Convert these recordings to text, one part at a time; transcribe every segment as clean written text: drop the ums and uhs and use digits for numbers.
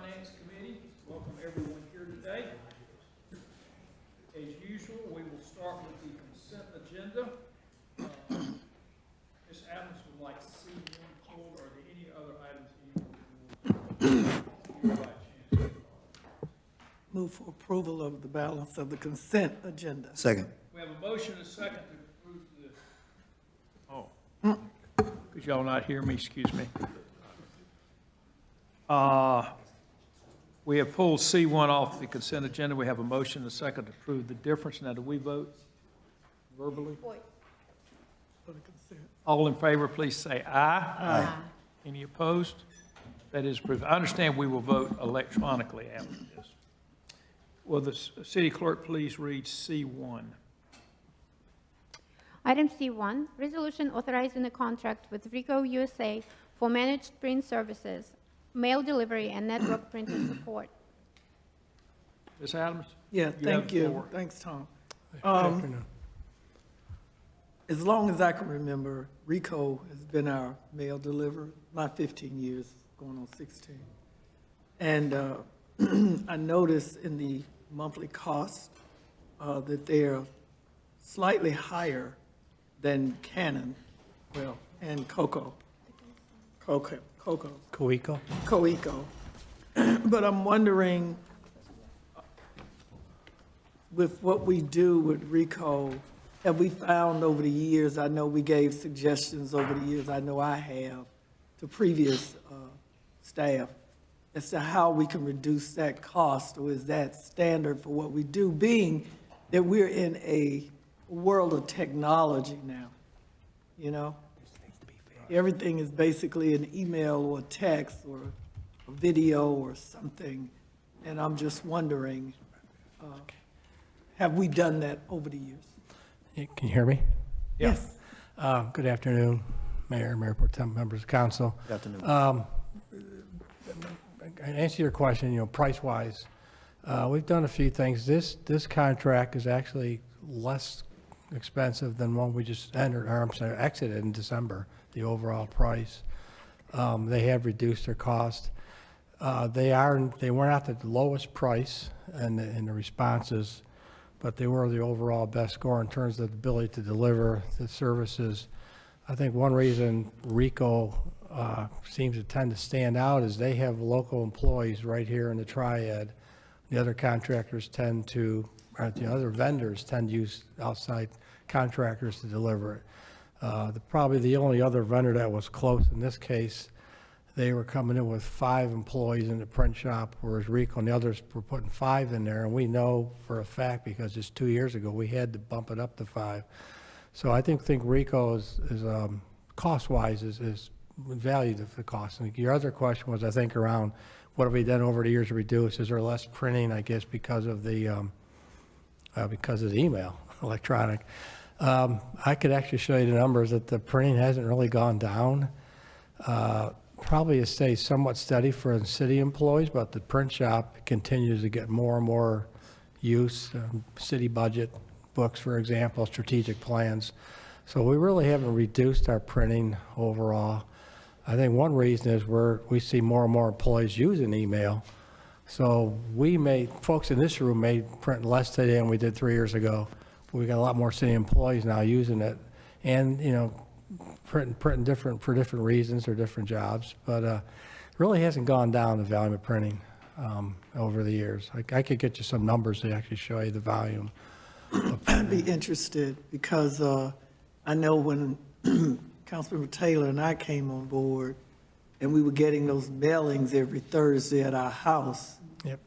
Finance Committee. Welcome everyone here today. As usual, we will start with the consent agenda. Ms. Adams would like C1 pulled. Are there any other items you would like to? Move for approval of the balance of the consent agenda. Second. We have a motion and a second to approve the. Could y'all not hear me? Excuse me. We have pulled C1 off the consent agenda. We have a motion and a second to approve the difference. Now, do we vote verbally? For the consent. All in favor, please say aye. Aye. Any opposed? That is approved. I understand we will vote electronically after this. Will the city clerk please read C1? Item C1, resolution authorizing a contract with Ricoh USA for managed print services, mail delivery, and network printer support. Ms. Adams? Yeah, You have thank the you. floor. Thanks, Tom. As long as I can remember, Ricoh has been our mail deliverer, my 15 years, going on 16. And I noticed in the monthly cost that they're slightly higher than Canon, well, and Coeco. But I'm wondering, with what we do with Ricoh, have we found over the years, I know we gave suggestions over the years, I know I have, to previous staff, as to how we can reduce that cost, or is that standard for what we do, being that we're in a world of technology now, you know? Everything is basically an email or text or a video or something, and I'm just wondering, have we done that over the years? Can you hear me? Yeah. Yes. Good afternoon, Mayor, Mayor Pro Tem, members of council. Good afternoon. And answer your question, price-wise, we've done a few things. This contract is actually less expensive than one we just exited in December, the overall price. They have reduced their cost. They were not the lowest price in the responses, but they were the overall best score in terms of the ability to deliver the services. I think one reason Ricoh seems to tend to stand out is they have local employees right here in the Triad. The other contractors the other vendors tend to use outside contractors to deliver it. Probably the only other vendor that was close in this case, they were coming in with 5 employees in the print shop, whereas Ricoh and the others were putting 5 in there. And we know for a fact, because just 2 years ago, we had to bump it up to 5. So I think Ricoh is cost-wise is valued at the cost. And your other question was, I think, around what have we done over the years to reduce? Is there less printing? I guess because of the email, electronic. I could actually show you the numbers that the printing hasn't really gone down. Probably it stays somewhat steady for the city employees, but the print shop continues to get more and more use. City budget books, for example, strategic plans. So we really haven't reduced our printing overall. I think one reason is we see more and more employees using email. So folks in this room may print less today than we did 3 years ago. But we got a lot more city employees now using it, and printing for different reasons or different jobs. But really hasn't gone down, the volume of printing over the years. I could get you some numbers to actually show you the volume. I'd be interested, because I know when Councilmember Taylor and I came on board, and we were getting those mailings every Thursday at our house. Yep.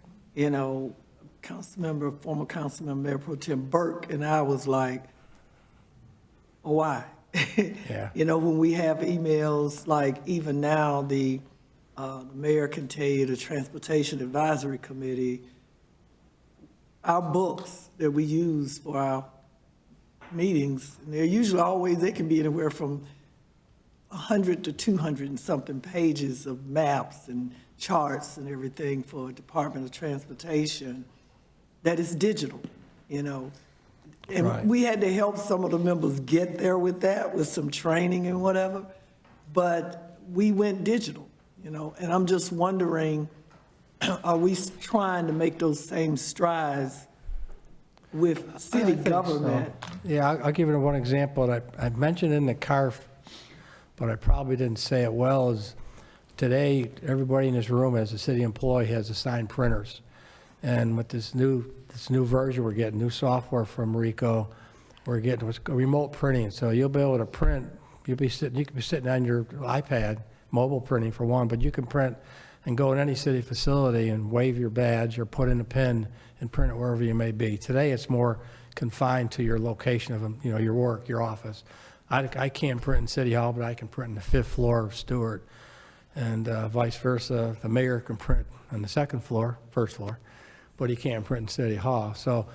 Former Councilmember Mayor Pro Tem Burke and I was like, oh, why? Yeah. When we have emails, like even now, the mayor can tell you, the Transportation Advisory Committee, our books that we use for our meetings, and they're usually they can be anywhere from 100 to 200 and something pages of maps and charts and everything for Department of Transportation that is digital, And Right. we had to help some of the members get there with that, with some training and whatever, but we went digital, and I'm just wondering, are we trying to make those same strides with city government? Yeah, I'll give you one example that I mentioned in the car, but I probably didn't say it well, is today, everybody in this room as a city employee has assigned printers. And with this new version, we're getting new software from Rico, we're getting what's remote printing. So you'll be able to print, you can be sitting on your iPad, mobile printing for one, but you can print and go in any city facility and wave your badge or put in a pin and print it wherever you may be. Today, it's more confined to your location of, your work, your office. I can't print in City Hall, but I can print in the 5th floor of Stewart, and vice versa. The mayor can print on the 2nd floor, 1st floor, but he can't print in City Hall. So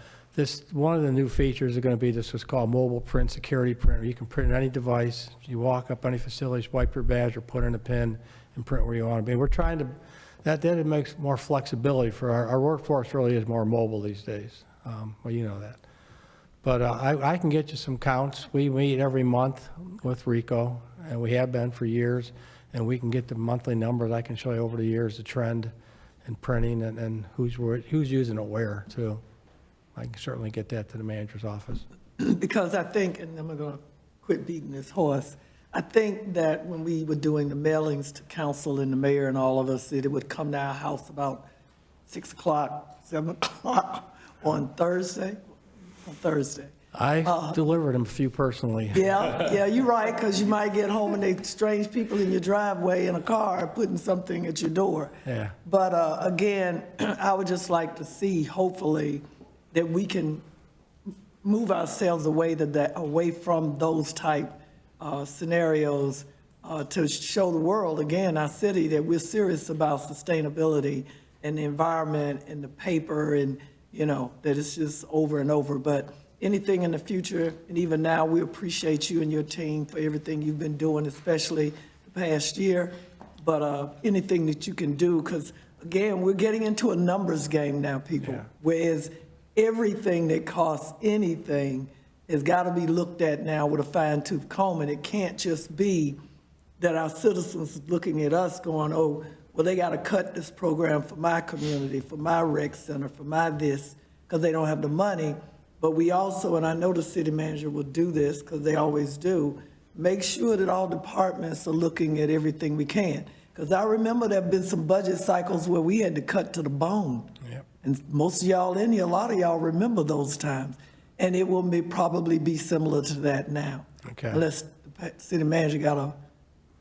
one of the new features is going to be this what's called mobile print security printer. You can print any device. You walk up any facility, swipe your badge or put in a pin and print where you want to be. We're trying to, that it makes more flexibility for our workforce. Really is more mobile these days. Well, you know that. But I can get you some counts. We meet every month with Rico, and we have been for years, and we can get the monthly numbers. I can show you over the years the trend in printing and who's using it where too. I can certainly get that to the manager's office. Because I think, and I'm going to quit beating this horse, I think that when we were doing the mailings to council and the mayor and all of us, that it would come to our house about 6 o'clock, 7 o'clock on Thursday. I delivered them a few personally. Yeah, you're right, because you might get home and they strange people in your driveway in a car putting something at your door. Yeah. But again, I would just like to see, hopefully, that we can move ourselves away from those type scenarios to show the world, again, our city, that we're serious about sustainability and the environment and the paper and, that it's just over and over. But anything in the future, and even now, we appreciate you and your team for everything you've been doing, especially the past year. But anything that you can do, because, again, we're getting into a numbers game now, people. Yeah. Whereas everything that costs anything has got to be looked at now with a fine-tooth comb, and it can't just be that our citizens looking at us going, oh, well, they got to cut this program for my community, for my rec center, for my this, because they don't have the money. But we also, and I know the city manager will do this, because they always do, make sure that all departments are looking at everything we can. Because I remember there have been some budget cycles where we had to cut to the bone. Yep. And most of y'all in here, a lot of y'all remember those times. And it will probably be similar to that now. Okay. Unless the city manager got a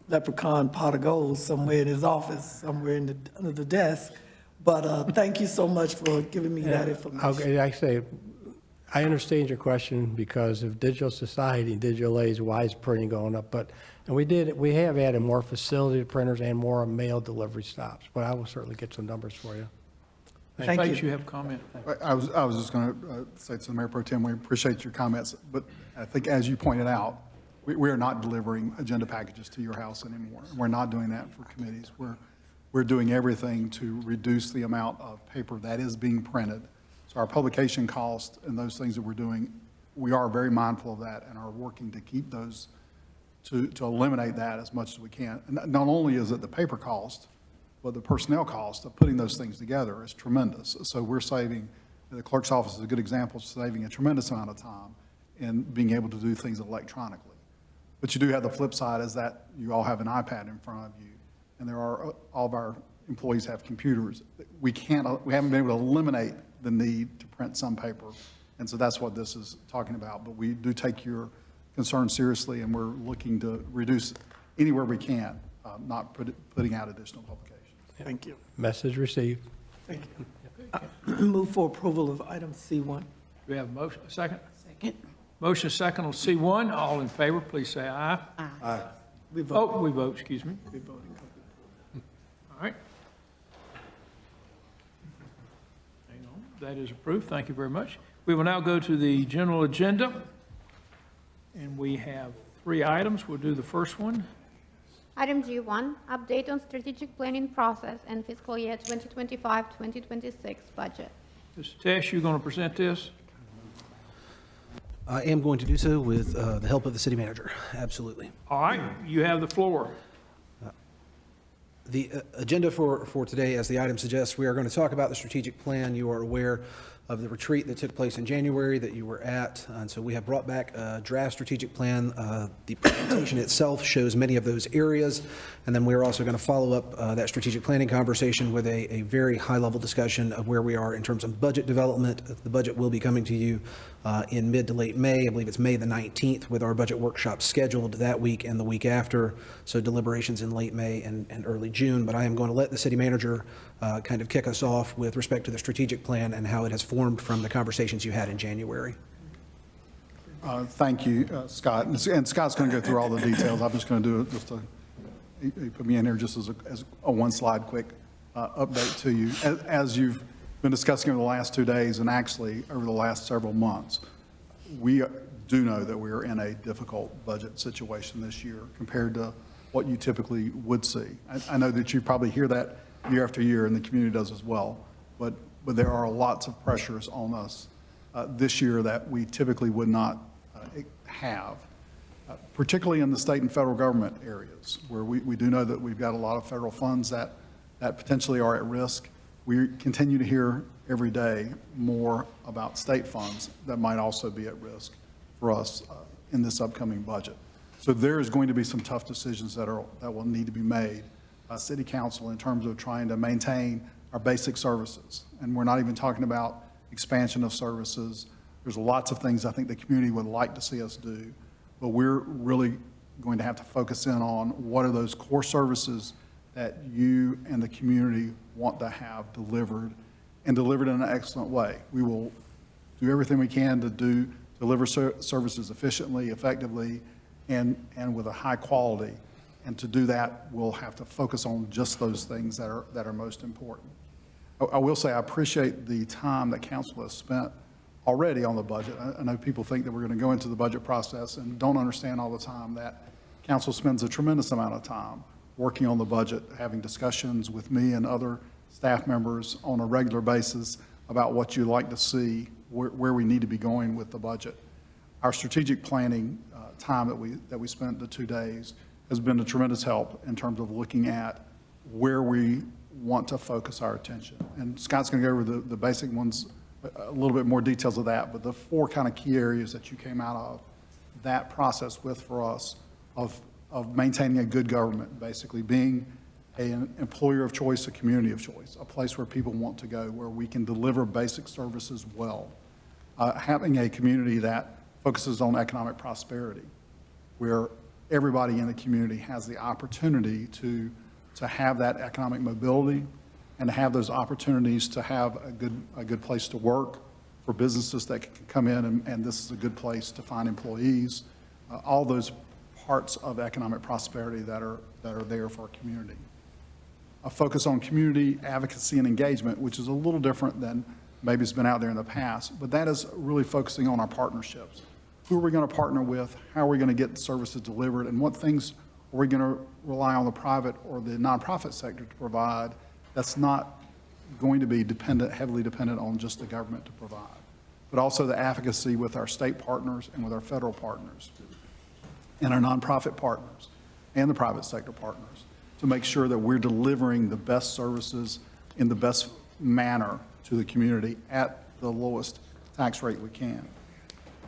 leprechaun pot of gold somewhere in his office, somewhere under the desk. But thank you so much for giving me that information. Okay, I understand your question, because of digital society and digital age, why is printing going up? And we have added more facility printers and more mail delivery stops, but I will certainly get some numbers for you. Thank you. You have a comment? I was just going to say to the Mayor Pro Tem, we appreciate your comments, but I think as you pointed out, we are not delivering agenda packages to your house anymore. We're not doing that for committees. We're doing everything to reduce the amount of paper that is being printed. So our publication cost and those things that we're doing, we are very mindful of that and are working to keep those, to eliminate that as much as we can. And not only is it the paper cost, but the personnel cost of putting those things together is tremendous. So we're saving, the clerk's office is a good example of saving a tremendous amount of time in being able to do things electronically. But you do have the flip side, is that you all have an iPad in front of you, and all of our employees have computers. We haven't been able to eliminate the need to print some paper, and so that's what this is talking about. But we do take your concern seriously, and we're looking to reduce anywhere we can, not putting out additional publications. Thank you. Message received. Thank you. Move for approval of item C1. Do we have a motion, a second? Second. Motion second on C1. All in favor, please say aye. Aye. We vote. Oh, we vote, excuse me. We voting. All right. Hang on. That is approved. Thank you very much. We will now go to the general agenda. And we have 3 items. We'll do the first one. Item G1, update on strategic planning process and fiscal year 2025-2026 budget. Mr. Tesh, you're going to present this? I am going to do so with the help of the city manager, absolutely. All right, you have the floor. The agenda for today, as the item suggests, we are going to talk about the strategic plan. You are aware of the retreat that took place in January that you were at, and so we have brought back a draft strategic plan. The presentation itself shows many of those areas, and then we're also going to follow up that strategic planning conversation with a very high-level discussion of where we are in terms of budget development. The budget will be coming to you in mid to late May. I believe it's May the 19th, with our budget workshop scheduled that week and the week after, so deliberations in late May and early June. But I am going to let the city manager kind of kick us off with respect to the strategic plan and how it has formed from the conversations you had in January. Thank you, Scott. And Scott's going to go through all the details. I'm just going to do just he put me in here just as a one-slide quick update to you. As you've been discussing over the last 2 days, and actually over the last several months, we do know that we are in a difficult budget situation this year compared to what you typically would see. I know that you probably hear that year after year, and the community does as well, but there are lots of pressures on us this year that we typically would not have, particularly in the state and federal government areas, where we do know that we've got a lot of federal funds that potentially are at risk. We continue to hear every day more about state funds that might also be at risk for us in this upcoming budget. So there is going to be some tough decisions that will need to be made by City Council in terms of trying to maintain our basic services. And we're not even talking about expansion of services. There's lots of things I think the community would like to see us do, but we're really going to have to focus in on what are those core services that you and the community want to have delivered, and delivered in an excellent way. We will do everything we can to deliver services efficiently, effectively, and with a high quality. And to do that, we'll have to focus on just those things that are most important. I will say I appreciate the time that council has spent already on the budget. I know people think that we're going to go into the budget process and don't understand all the time that council spends a tremendous amount of time working on the budget, having discussions with me and other staff members on a regular basis about what you'd like to see, where we need to be going with the budget. Our strategic planning time that we spent the 2 days has been a tremendous help in terms of looking at where we want to focus our attention. And Scott's going to go over the basic ones, a little bit more details of that, but the 4 kind of key areas that you came out of that process with for us of maintaining a good government, basically being an employer of choice, a community of choice, a place where people want to go, where we can deliver basic services well. Having a community that focuses on economic prosperity, where everybody in the community has the opportunity to have that economic mobility and to have those opportunities to have a good place to work for businesses that can come in, and this is a good place to find employees, all those parts of economic prosperity that are there for our community. A focus on community advocacy and engagement, which is a little different than maybe it's been out there in the past, but that is really focusing on our partnerships. Who are we going to partner with? How are we going to get the services delivered? And what things are we going to rely on the private or the nonprofit sector to provide that's not going to be heavily dependent on just the government to provide? But also the advocacy with our state partners and with our federal partners and our nonprofit partners and the private sector partners to make sure that we're delivering the best services in the best manner to the community at the lowest tax rate we can.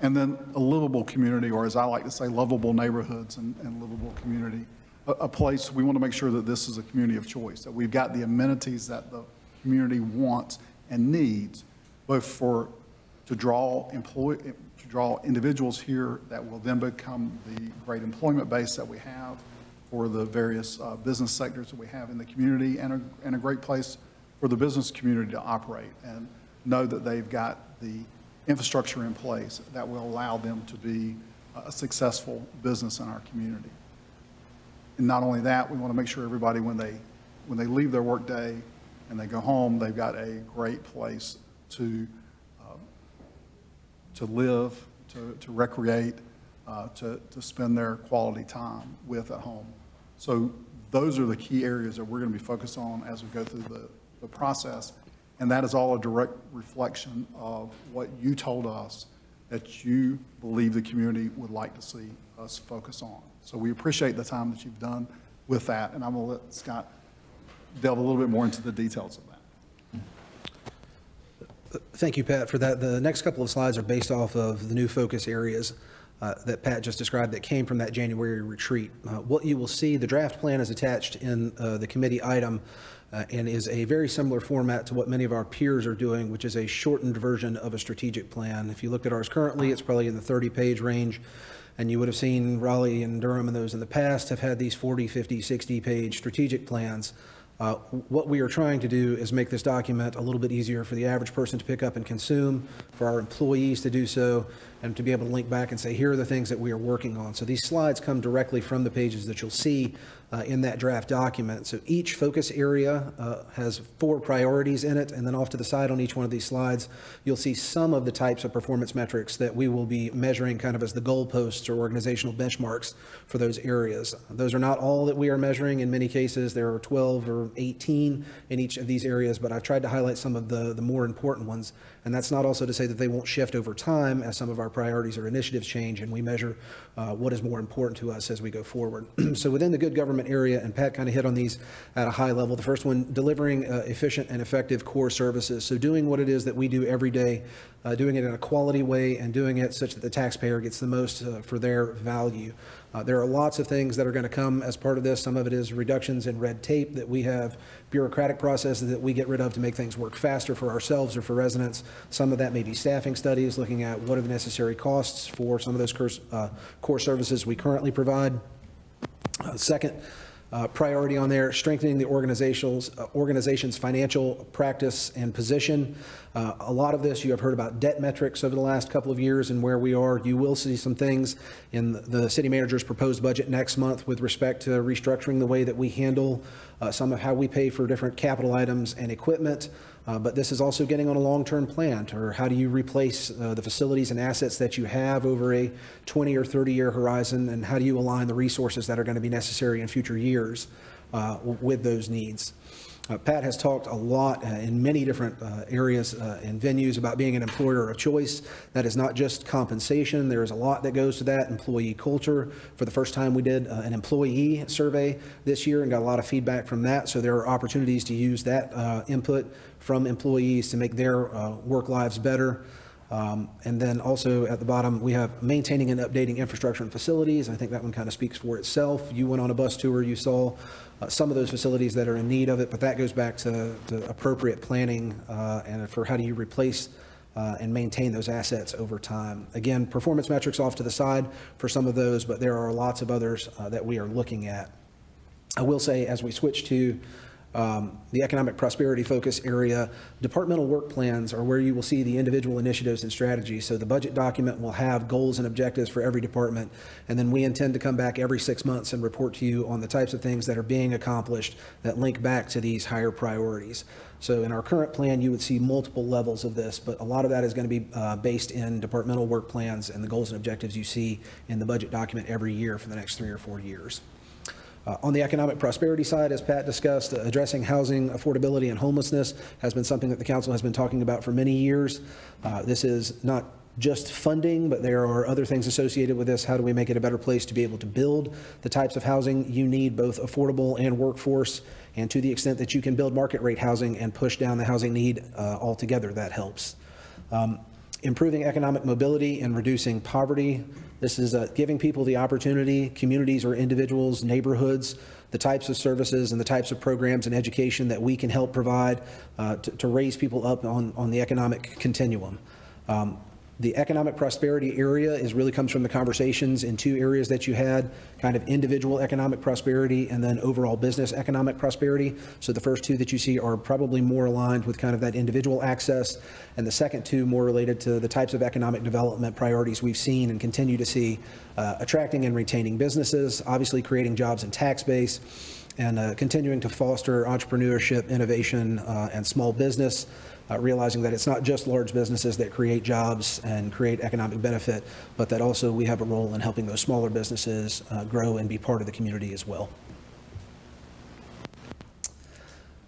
And then a livable community, or as I like to say, lovable neighborhoods and livable community, a place we want to make sure that this is a community of choice, that we've got the amenities that the community wants and needs, both to draw individuals here that will then become the great employment base that we have for the various business sectors that we have in the community, and a great place for the business community to operate and know that they've got the infrastructure in place that will allow them to be a successful business in our community. And not only that, we want to make sure everybody, when they leave their work day and they go home, they've got a great place to live, to recreate, to spend their quality time with at home. So those are the key areas that we're going to be focused on as we go through the process. And that is all a direct reflection of what you told us that you believe the community would like to see us focus on. So we appreciate the time that you've done with that. And I'm going to let Scott delve a little bit more into the details of that. Thank you, Pat, for that. The next couple of slides are based off of the new focus areas that Pat just described that came from that January retreat. What you will see, the draft plan is attached in the committee item and is a very similar format to what many of our peers are doing, which is a shortened version of a strategic plan. If you looked at ours currently, it's probably in the 30-page range, and you would have seen Raleigh and Durham and those in the past have had these 40, 50, 60-page strategic plans. What we are trying to do is make this document a little bit easier for the average person to pick up and consume, for our employees to do so, and to be able to link back and say, here are the things that we are working on. So these slides come directly from the pages that you'll see in that draft document. So each focus area has 4 priorities in it, and then off to the side on each one of these slides, you'll see some of the types of performance metrics that we will be measuring kind of as the goalposts or organizational benchmarks for those areas. Those are not all that we are measuring. In many cases, there are 12 or 18 in each of these areas, but I've tried to highlight some of the more important ones. And that's not also to say that they won't shift over time as some of our priorities or initiatives change, and we measure what is more important to us as we go forward. So within the good government area, and Pat kind of hit on these at a high level, the first one, delivering efficient and effective core services. So doing what it is that we do every day, doing it in a quality way and doing it such that the taxpayer gets the most for their value. There are lots of things that are going to come as part of this. Some of it is reductions in red tape, that we have bureaucratic processes that we get rid of to make things work faster for ourselves or for residents. Some of that may be staffing studies, looking at what are the necessary costs for some of those core services we currently provide. Second priority on there, strengthening the organization's financial practice and position. A lot of this, you have heard about debt metrics over the last couple of years and where we are. You will see some things in the city manager's proposed budget next month with respect to restructuring the way that we handle some of how we pay for different capital items and equipment. But this is also getting on a long-term plan, or how do you replace the facilities and assets that you have over a 20 or 30-year horizon, and how do you align the resources that are going to be necessary in future years with those needs. Pat has talked a lot in many different areas and venues about being an employer of choice. That is not just compensation. There is a lot that goes to that. Employee culture. For the first time, we did an employee survey this year and got a lot of feedback from that. So there are opportunities to use that input from employees to make their work lives better. And then also at the bottom, we have maintaining and updating infrastructure and facilities. I think that one kind of speaks for itself. You went on a bus tour, you saw some of those facilities that are in need of it, but that goes back to appropriate planning and for how do you replace and maintain those assets over time. Again, performance metrics off to the side for some of those, but there are lots of others that we are looking at. I will say, as we switch to the economic prosperity focus area, departmental work plans are where you will see the individual initiatives and strategies. So the budget document will have goals and objectives for every department, and then we intend to come back every 6 months and report to you on the types of things that are being accomplished that link back to these higher priorities. So in our current plan, you would see multiple levels of this, but a lot of that is going to be based in departmental work plans and the goals and objectives you see in the budget document every year for the next 3 or 4 years. On the economic prosperity side, as Pat discussed, addressing housing affordability and homelessness has been something that the council has been talking about for many years. This is not just funding, but there are other things associated with this. How do we make it a better place to be able to build the types of housing you need, both affordable and workforce, and to the extent that you can build market rate housing and push down the housing need altogether, that helps. Improving economic mobility and reducing poverty. This is giving people the opportunity, communities or individuals, neighborhoods, the types of services and the types of programs and education that we can help provide to raise people up on the economic continuum. The economic prosperity area really comes from the conversations in 2 areas that you had, kind of individual economic prosperity and then overall business economic prosperity. So the first 2 that you see are probably more aligned with kind of that individual access, and the second 2 more related to the types of economic development priorities we've seen and continue to see, attracting and retaining businesses, obviously creating jobs and tax base, and continuing to foster entrepreneurship, innovation, and small business. Realizing that it's not just large businesses that create jobs and create economic benefit, but that also we have a role in helping those smaller businesses grow and be part of the community as well.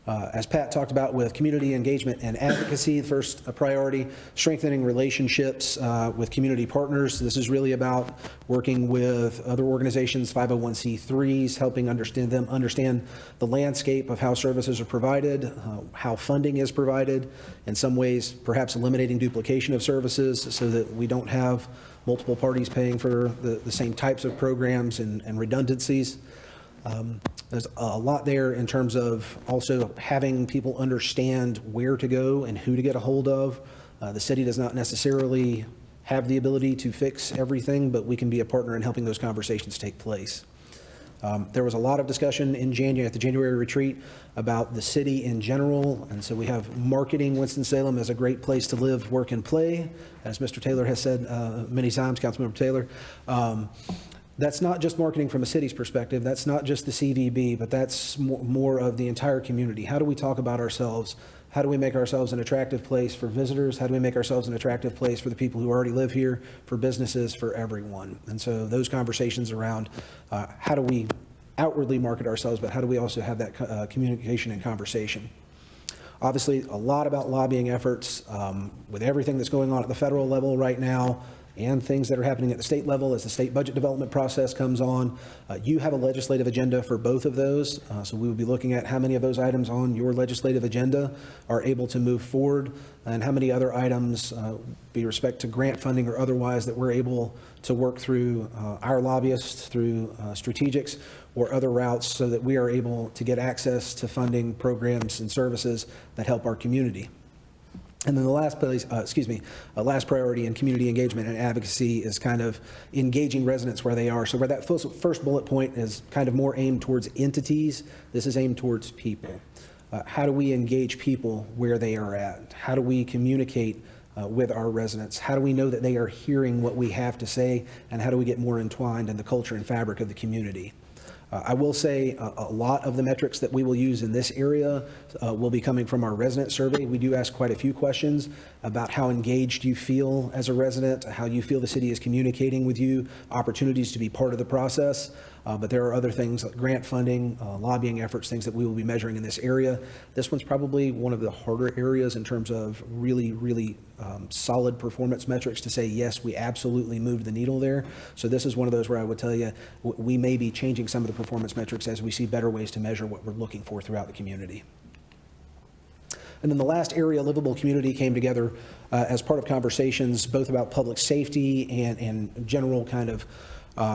As Pat talked about with community engagement and advocacy, first priority, strengthening relationships with community partners. This is really about working with other organizations, 501c3s, helping them understand the landscape of how services are provided, how funding is provided, in some ways perhaps eliminating duplication of services so that we don't have multiple parties paying for the same types of programs and redundancies. There's a lot there in terms of also having people understand where to go and who to get a hold of. The city does not necessarily have the ability to fix everything, but we can be a partner in helping those conversations take place. There was a lot of discussion in January, at the January retreat, about the city in general, and so we have marketing Winston-Salem as a great place to live, work, and play, as Mr. Taylor has said many times, Councilmember Taylor. That's not just marketing from a city's perspective, that's not just the CVB, but that's more of the entire community. How do we talk about ourselves? How do we make ourselves an attractive place for visitors? How do we make ourselves an attractive place for the people who already live here, for businesses, for everyone? And so those conversations around how do we outwardly market ourselves, but how do we also have that communication and conversation? Obviously, a lot about lobbying efforts with everything that's going on at the federal level right now, and things that are happening at the state level as the state budget development process comes on. You have a legislative agenda for both of those, so we will be looking at how many of those items on your legislative agenda are able to move forward, and how many other items, with respect to grant funding or otherwise, that we're able to work through our lobbyists, through strategics, or other routes, so that we are able to get access to funding programs and services that help our community. And then the last place, last priority in community engagement and advocacy is kind of engaging residents where they are. So where that first bullet point is kind of more aimed towards entities, this is aimed towards people. How do we engage people where they are at? How do we communicate with our residents? How do we know that they are hearing what we have to say? And how do we get more entwined in the culture and fabric of the community? I will say a lot of the metrics that we will use in this area will be coming from our resident survey. We do ask quite a few questions about how engaged you feel as a resident, how you feel the city is communicating with you, opportunities to be part of the process. But there are other things like grant funding, lobbying efforts, things that we will be measuring in this area. This one's probably one of the harder areas in terms of really solid performance metrics to say, yes, we absolutely moved the needle there. So this is one of those where I would tell you, we may be changing some of the performance metrics as we see better ways to measure what we're looking for throughout the community. And then the last area, livable community, came together as part of conversations both about public safety and general kind of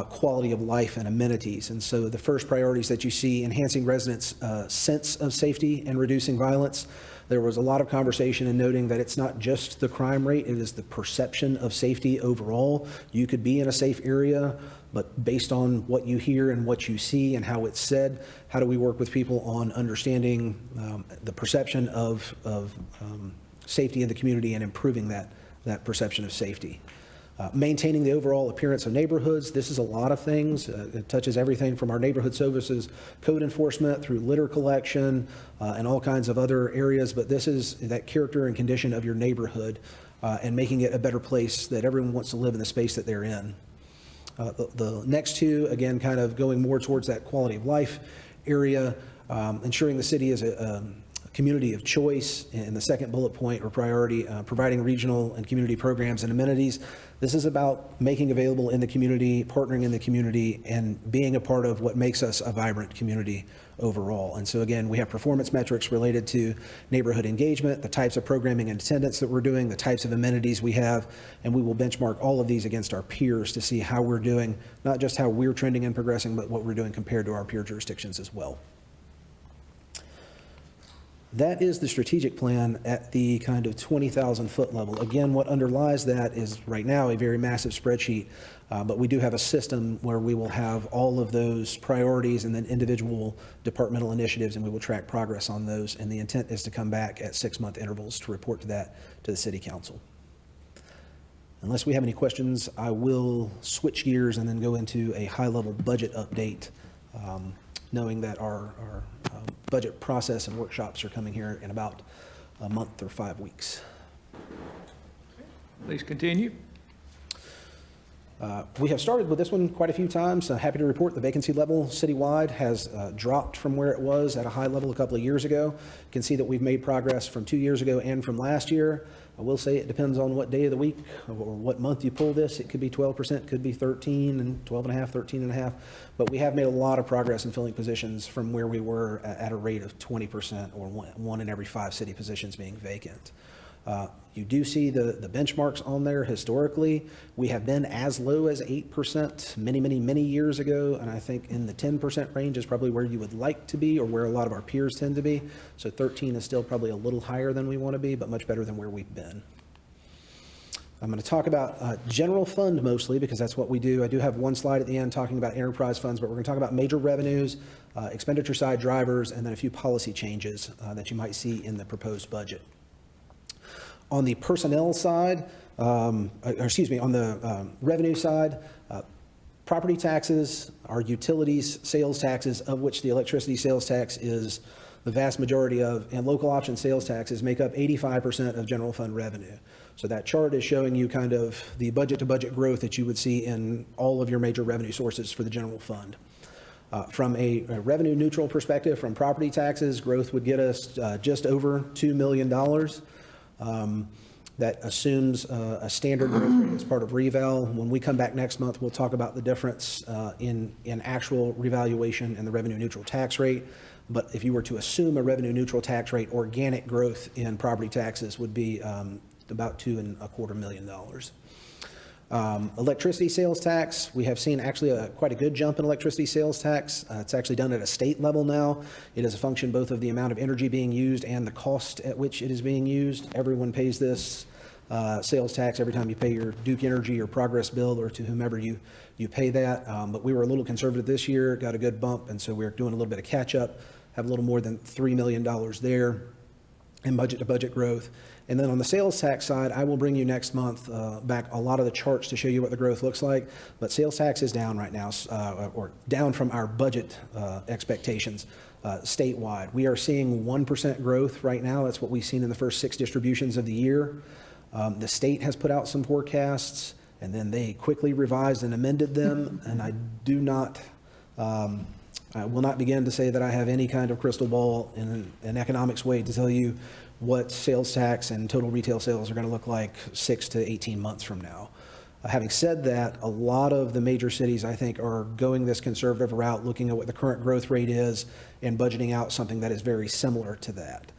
quality of life and amenities. And so the first priorities that you see, enhancing residents' sense of safety and reducing violence. There was a lot of conversation and noting that it's not just the crime rate, it is the perception of safety overall. You could be in a safe area, but based on what you hear and what you see and how it's said, how do we work with people on understanding the perception of safety in the community and improving that perception of safety? Maintaining the overall appearance of neighborhoods. This is a lot of things. It touches everything from our neighborhood services, code enforcement, through litter collection, and all kinds of other areas. But this is that character and condition of your neighborhood and making it a better place that everyone wants to live in the space that they're in. The next two, again, kind of going more towards that quality of life area, ensuring the city is a community of choice. In the second bullet point or priority, providing regional and community programs and amenities. This is about making available in the community, partnering in the community, and being a part of what makes us a vibrant community overall. And so again, we have performance metrics related to neighborhood engagement, the types of programming and attendance that we're doing, the types of amenities we have, and we will benchmark all of these against our peers to see how we're doing, not just how we're trending and progressing, but what we're doing compared to our peer jurisdictions as well. That is the strategic plan at the kind of 20,000 foot level. Again, what underlies that is right now a very massive spreadsheet, but we do have a system where we will have all of those priorities and then individual departmental initiatives, and we will track progress on those. And the intent is to come back at 6-month intervals to report to that to the City Council. Unless we have any questions, I will switch gears and then go into a high-level budget update, knowing that our budget process and workshops are coming here in about a month or 5 weeks. Please continue. We have started with this one quite a few times. Happy to report the vacancy level citywide has dropped from where it was at a high level a couple of years ago. You can see that we've made progress from 2 years ago and from last year. I will say it depends on what day of the week or what month you pull this. It could be 12%, could be 13 and 12.5, 13.5. But we have made a lot of progress in filling positions from where we were at a rate of 20%, or one in every 5 city positions being vacant. You do see the benchmarks on there historically. We have been as low as 8% many years ago, and I think in the 10% range is probably where you would like to be, or where a lot of our peers tend to be. So 13 is still probably a little higher than we want to be, but much better than where we've been. I'm going to talk about general fund mostly, because that's what we do. I do have one slide at the end talking about enterprise funds, but we're going to talk about major revenues, expenditure side drivers, and then a few policy changes that you might see in the proposed budget. On the personnel side, on the revenue side, property taxes, our utilities sales taxes, of which the electricity sales tax is the vast majority of, and local option sales taxes make up 85% of general fund revenue. So that chart is showing you kind of the budget-to-budget growth that you would see in all of your major revenue sources for the general fund. From a revenue neutral perspective, from property taxes, growth would get us just over $2 million. That assumes a standard growth rate as part of reval. When we come back next month, we'll talk about the difference in actual revaluation and the revenue neutral tax rate. But if you were to assume a revenue neutral tax rate, organic growth in property taxes would be about $2.25 million. Electricity sales tax, we have seen actually quite a good jump in electricity sales tax. It's actually done at a state level now. It is a function both of the amount of energy being used and the cost at which it is being used. Everyone pays this sales tax every time you pay your Duke Energy or Progress bill, or to whomever you pay that. But we were a little conservative this year, got a good bump, and so we're doing a little bit of catch up, have a little more than $3 million there in budget-to-budget growth. And then on the sales tax side, I will bring you next month back a lot of the charts to show you what the growth looks like. But sales tax is down right now, or down from our budget expectations statewide. We are seeing 1% growth right now. That's what we've seen in the first 6 distributions of the year. The state has put out some forecasts, and then they quickly revised and amended them. And I will not begin to say that I have any kind of crystal ball in an economics way to tell you what sales tax and total retail sales are going to look like 6 to 18 months from now. Having said that, a lot of the major cities, I think, are going this conservative route, looking at what the current growth rate is and budgeting out something that is very similar to that.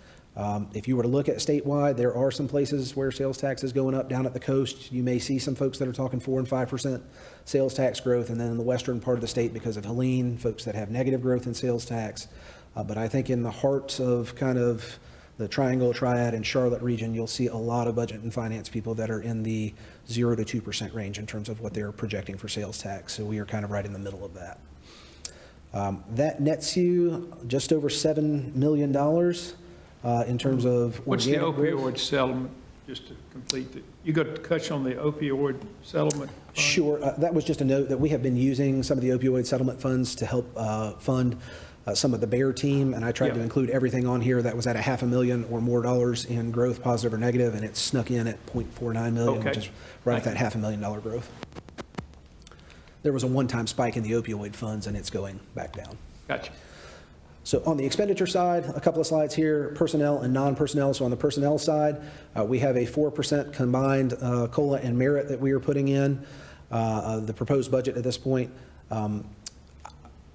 If you were to look at statewide, there are some places where sales tax is going up. Down at the coast, you may see some folks that are talking 4 and 5% sales tax growth, and then in the western part of the state, because of Helene, folks that have negative growth in sales tax. But I think in the heart of kind of the Triangle, Triad, and Charlotte region, you'll see a lot of budget and finance people that are in the 0 to 2% range in terms of what they're projecting for sales tax. So we are kind of right in the middle of that. That nets you just over $7 million in terms of What's the organic growth. opioid settlement, just to complete it? You got to touch on the opioid settlement fund? Sure. That was just a note that we have been using some of the opioid settlement funds to help fund some of the BEAR team, and I tried to include everything on here that was at $500,000 or more in growth, positive or negative, and it snuck in at $0.49 million, which is right at that $500,000 growth. There was a one-time spike in the opioid funds, and it's going back down. Gotcha. So on the expenditure side, a couple of slides here, personnel and non-personnel. So on the personnel side, we have a 4% combined COLA and merit that we are putting in the proposed budget at this point.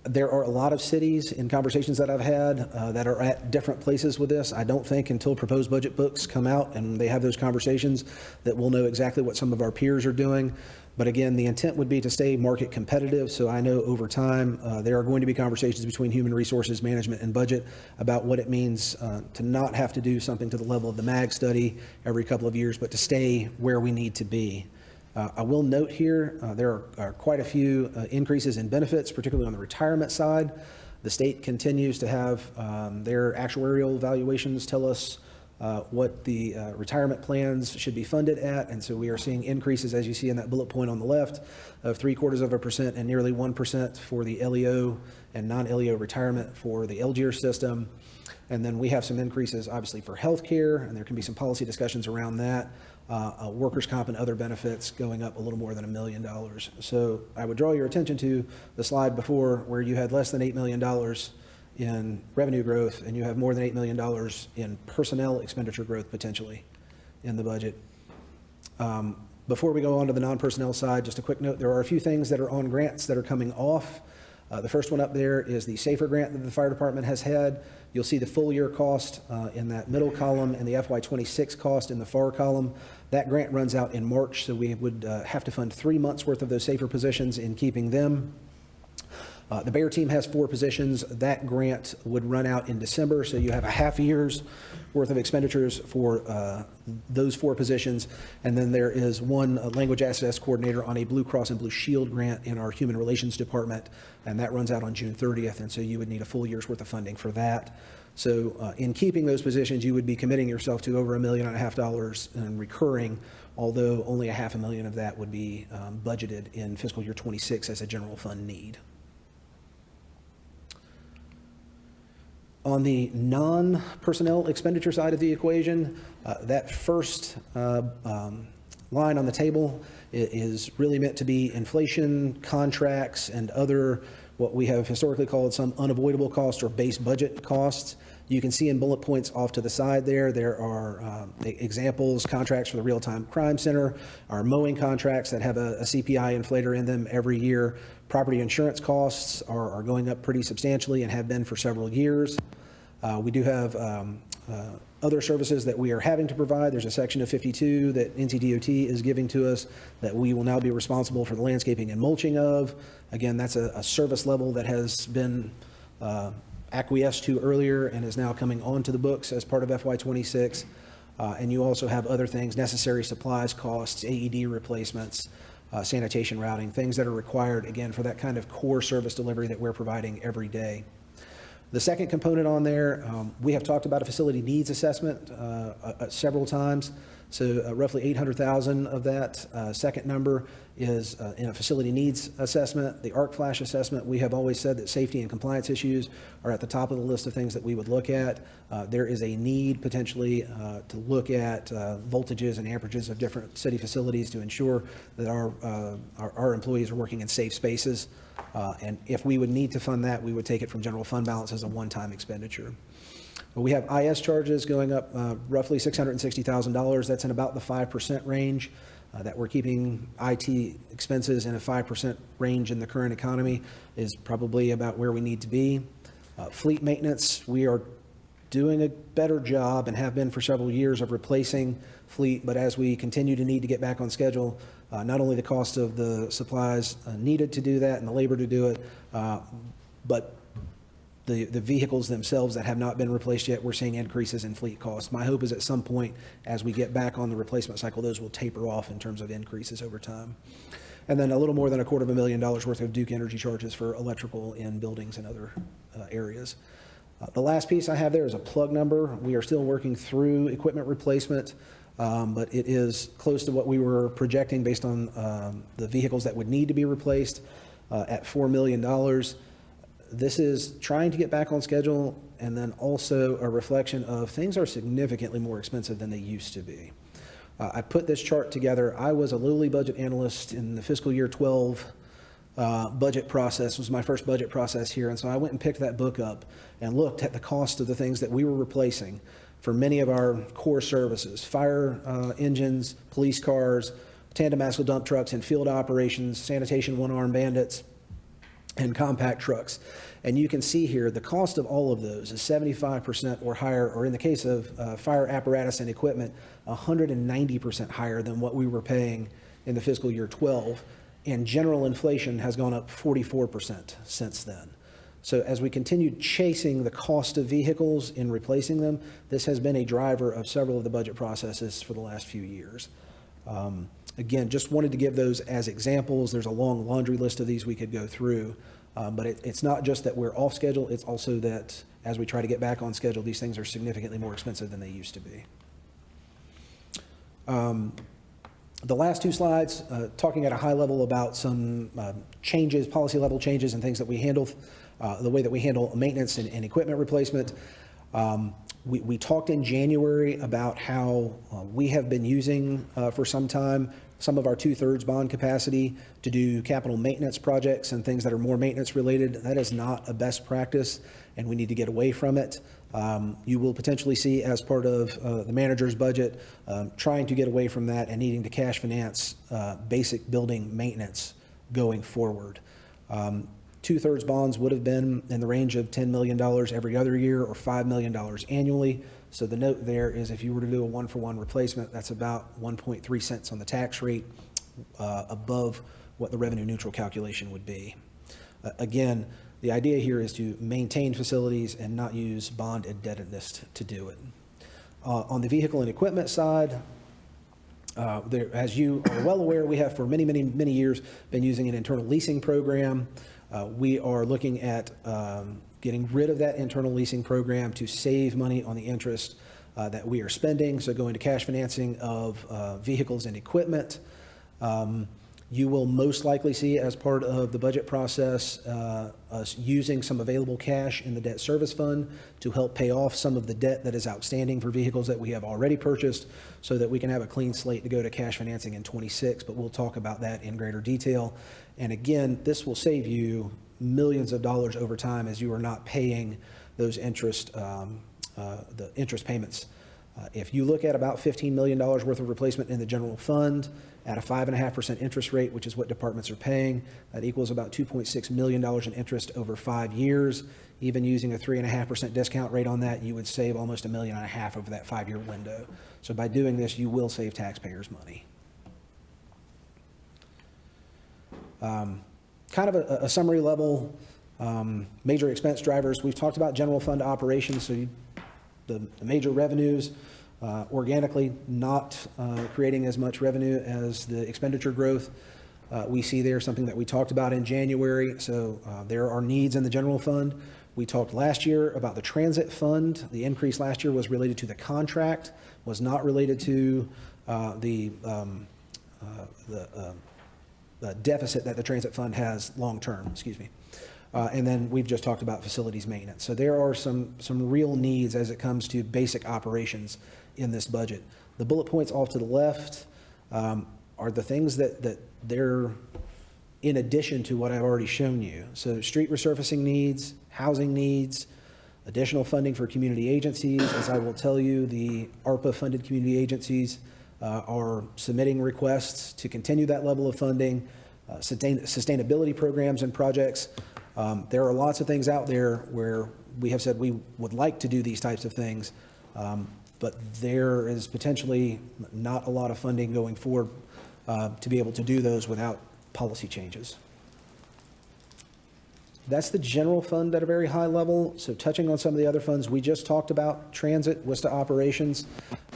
There are a lot of cities in conversations that I've had that are at different places with this. I don't think until proposed budget books come out and they have those conversations that we'll know exactly what some of our peers are doing. But again, the intent would be to stay market competitive. So I know over time there are going to be conversations between human resources management and budget about what it means to not have to do something to the level of the MAG study every couple of years, but to stay where we need to be. I will note here, there are quite a few increases in benefits, particularly on the retirement side. The state continues to have their actuarial evaluations tell us what the retirement plans should be funded at, and so we are seeing increases, as you see in that bullet point on the left, of 0.75% and nearly 1% for the LEO and non-LEO retirement for the LGR system. And then we have some increases, obviously, for healthcare, and there can be some policy discussions around that. Workers' comp and other benefits going up a little more than $1 million. So I would draw your attention to the slide before where you had less than $8 million in revenue growth, and you have more than $8 million in personnel expenditure growth potentially in the budget. Before we go on to the non-personnel side, just a quick note, there are a few things that are on grants that are coming off. The first one up there is the SAFER grant that the fire department has had. You'll see the full year cost in that middle column and the FY26 cost in the far column. That grant runs out in March, so we would have to fund 3 months worth of those SAFER positions in keeping them. The Bear team has 4 positions. That grant would run out in December, so you have a half year's worth of expenditures for those 4 positions. And then there is one language access coordinator on a Blue Cross and Blue Shield grant in our Human Relations Department, and that runs out on June 30th, and so you would need a full year's worth of funding for that. So in keeping those positions, you would be committing yourself to over $1.5 million in recurring, although only $500,000 of that would be budgeted in fiscal year 26 as a general fund need. On the non-personnel expenditure side of the equation, that first line on the table is really meant to be inflation, contracts, and other what we have historically called some unavoidable costs or base budget costs. You can see in bullet points off to the side there are examples, contracts for the Real-Time Crime Center, our mowing contracts that have a CPI inflator in them every year. Property insurance costs are going up pretty substantially and have been for several years. We do have other services that we are having to provide. There's a section of 52 that NCDOT is giving to us that we will now be responsible for the landscaping and mulching of. Again, that's a service level that has been acquiesced to earlier and is now coming onto the books as part of FY26. And you also have other things, necessary supplies costs, AED replacements, sanitation routing, things that are required, again, for that kind of core service delivery that we're providing every day. The second component on there, we have talked about a facility needs assessment several times. So roughly 800,000 of that second number is in a facility needs assessment. The arc flash assessment, we have always said that safety and compliance issues are at the top of the list of things that we would look at. There is a need potentially to look at voltages and amperages of different city facilities to ensure that our employees are working in safe spaces. And if we would need to fund that, we would take it from general fund balance as a one-time expenditure. We have IS charges going up roughly $660,000. That's in about the 5% range. That we're keeping IT expenses in a 5% range in the current economy is probably about where we need to be. Fleet maintenance, we are doing a better job and have been for several years of replacing fleet, but as we continue to need to get back on schedule, not only the cost of the supplies needed to do that and the labor to do it, but the vehicles themselves that have not been replaced yet, we're seeing increases in fleet costs. My hope is at some point, as we get back on the replacement cycle, those will taper off in terms of increases over time. And then a little more than $250,000 worth of Duke Energy charges for electrical in buildings and other areas. The last piece I have there is a plug number. We are still working through equipment replacement, but it is close to what we were projecting based on the vehicles that would need to be replaced at $4 million. This is trying to get back on schedule, and then also a reflection of things are significantly more expensive than they used to be. I put this chart together. I was a lowly budget analyst in the fiscal year 12 budget process. Was my first budget process here, and so I went and picked that book up and looked at the cost of the things that we were replacing for many of our core services: fire engines, police cars, tandem axle dump trucks and field operations, sanitation one-arm bandits, and compact trucks. And you can see here the cost of all of those is 75% or higher, or in the case of fire apparatus and equipment, 190% higher than what we were paying in the fiscal year 12. And general inflation has gone up 44% since then. So as we continue chasing the cost of vehicles in replacing them, this has been a driver of several of the budget processes for the last few years. Again, just wanted to give those as examples. There's a long laundry list of these we could go through, but it's not just that we're off schedule, it's also that as we try to get back on schedule, these things are significantly more expensive than they used to be. The last two slides, talking at a high level about some changes, policy level changes and things that we handle, the way that we handle maintenance and equipment replacement. We talked in January about how we have been using for some time some of our 2/3 bond capacity to do capital maintenance projects and things that are more maintenance related. That is not a best practice, and we need to get away from it. You will potentially see, as part of the manager's budget, trying to get away from that and needing to cash finance basic building maintenance going forward. 2/3 bonds would have been in the range of $10 million every other year or $5 million annually. So the note there is, if you were to do a 1-for-1 replacement, that's about 1.3 cents on the tax rate above what the revenue neutral calculation would be. Again, the idea here is to maintain facilities and not use bond indebtedness to do it. On the vehicle and equipment side, as you are well aware, we have for many, many, many years been using an internal leasing program. We are looking at getting rid of that internal leasing program to save money on the interest that we are spending, so going to cash financing of vehicles and equipment. You will most likely see, as part of the budget process, us using some available cash in the debt service fund to help pay off some of the debt that is outstanding for vehicles that we have already purchased, so that we can have a clean slate to go to cash financing in 26, but we'll talk about that in greater detail. And again, this will save you millions of dollars over time as you are not paying those interest, the interest payments. If you look at about $15 million worth of replacement in the general fund at a 5.5% interest rate, which is what departments are paying, that equals about $2.6 million in interest over 5 years. Even using a 3.5% discount rate on that, you would save almost $1.5 million over that 5-year window. So by doing this, you will save taxpayers money. Kind of a summary level, major expense drivers. We've talked about general fund operations, so the major revenues, organically not creating as much revenue as the expenditure growth. We see there something that we talked about in January. So there are needs in the general fund. We talked last year about the transit fund. The increase last year was related to the contract, was not related to the deficit that the transit fund has long-term, excuse me. And then we've just talked about facilities maintenance. So there are some real needs as it comes to basic operations in this budget. The bullet points off to the left are the things that they're in addition to what I've already shown you. So street resurfacing needs, housing needs, additional funding for community agencies. As I will tell you, the ARPA-funded community agencies are submitting requests to continue that level of funding, sustainability programs and projects. There are lots of things out there where we have said we would like to do these types of things, but there is potentially not a lot of funding going forward to be able to do those without policy changes. That's the general fund at a very high level. So touching on some of the other funds, we just talked about transit, WISTA operations.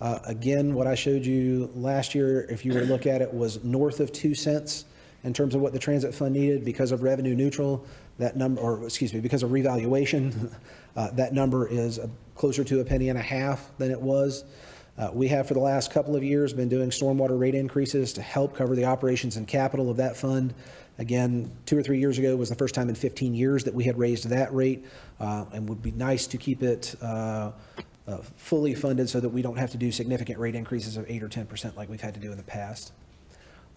Again, what I showed you last year, if you were to look at it, was north of 2 cents in terms of what the transit fund needed because of revenue neutral. That number, or excuse me, because of revaluation, that number is closer to $0.015 than it was. We have for the last couple of years been doing stormwater rate increases to help cover the operations and capital of that fund. Again, 2 or 3 years ago was the first time in 15 years that we had raised that rate, and would be nice to keep it fully funded so that we don't have to do significant rate increases of 8 or 10% like we've had to do in the past.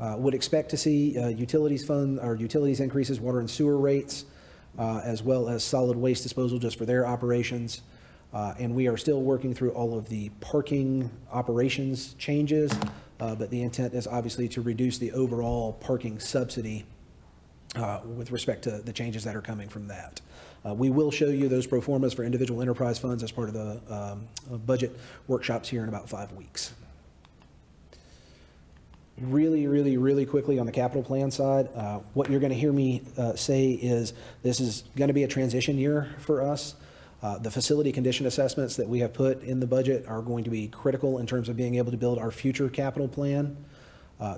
Would expect to see utilities fund or utilities increases, water and sewer rates, as well as solid waste disposal just for their operations. And we are still working through all of the parking operations changes, but the intent is obviously to reduce the overall parking subsidy with respect to the changes that are coming from that. We will show you those pro formas for individual enterprise funds as part of the budget workshops here in about 5 weeks. Really quickly on the capital plan side, what you're going to hear me say is this is going to be a transition year for us. The facility condition assessments that we have put in the budget are going to be critical in terms of being able to build our future capital plan.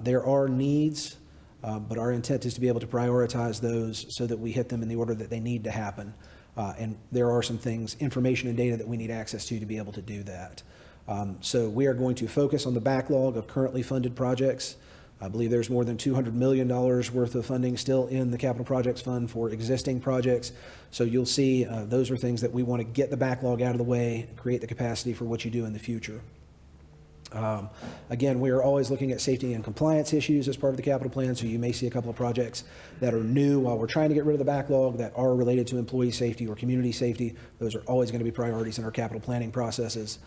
There are needs, but our intent is to be able to prioritize those so that we hit them in the order that they need to happen. And there are some things, information and data that we need access to be able to do that. So we are going to focus on the backlog of currently funded projects. I believe there's more than $200 million worth of funding still in the capital projects fund for existing projects. So you'll see those are things that we want to get the backlog out of the way, create the capacity for what you do in the future. Again, we are always looking at safety and compliance issues as part of the capital plan, so you may see a couple of projects that are new while we're trying to get rid of the backlog that are related to employee safety or community safety. Those are always going to be priorities in our capital planning processes.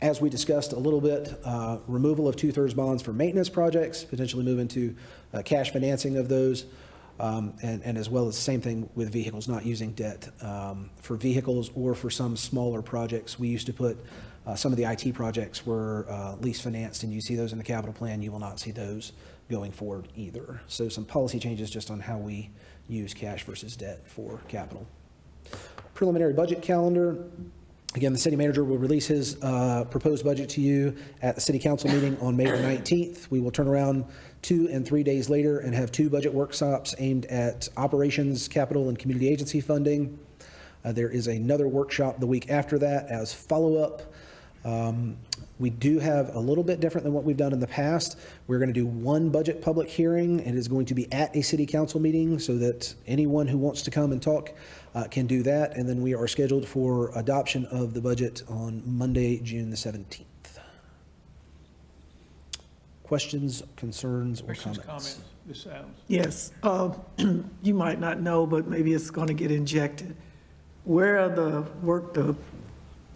As we discussed a little bit, removal of 2/3 bonds for maintenance projects, potentially move into cash financing of those, and as well as the same thing with vehicles, not using debt for vehicles or for some smaller projects. We used to put some of the IT projects were lease financed, and you see those in the capital plan. You will not see those going forward either. So some policy changes just on how we use cash versus debt for capital. Preliminary budget calendar. Again, the city manager will release his proposed budget to you at the city council meeting on May the 19th. We will turn around 2 and 3 days later and have 2 budget workshops aimed at operations, capital, and community agency funding. There is another workshop the week after that as follow-up. We do have a little bit different than what we've done in the past. We're going to do 1 budget public hearing. It is going to be at a city council meeting so that anyone who wants to come and talk can do that. And then we are scheduled for adoption of the budget on Monday, June the 17th. Questions, concerns, or Questions, comments? Ms. Adams? Yes, you might not know, but maybe it's going to get injected. Where are the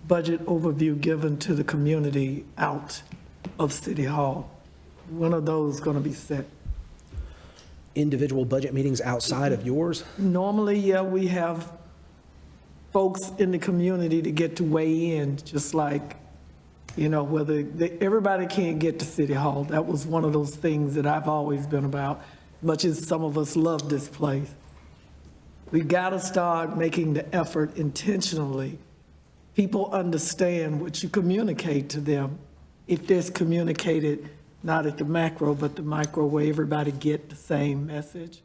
budget overview given to the community out of City Hall? When are those going to be set? Individual budget meetings outside of yours? Normally, yeah, we have folks in the community to get to weigh in, just like, you know, everybody can't get to City Hall. That was one of those things that I've always been about, much as some of us love this place. We got to start making the effort intentionally. People understand what you communicate to them. If there's communicated, not at the macro, but the micro, where everybody get the same message.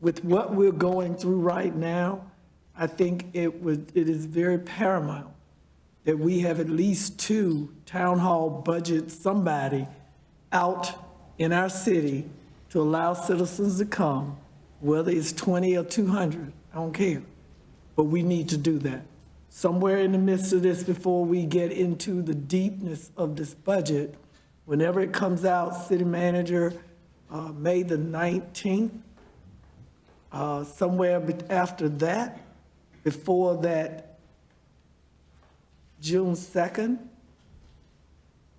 With what we're going through right now, I think it is very paramount that we have at least 2 town hall budgets, somebody out in our city to allow citizens to come, whether it's 20 or 200, I don't care. But we need to do that. Somewhere in the midst of this, before we get into the deepness of this budget, whenever it comes out, city manager, May the 19th, somewhere after that, before that, June 2nd,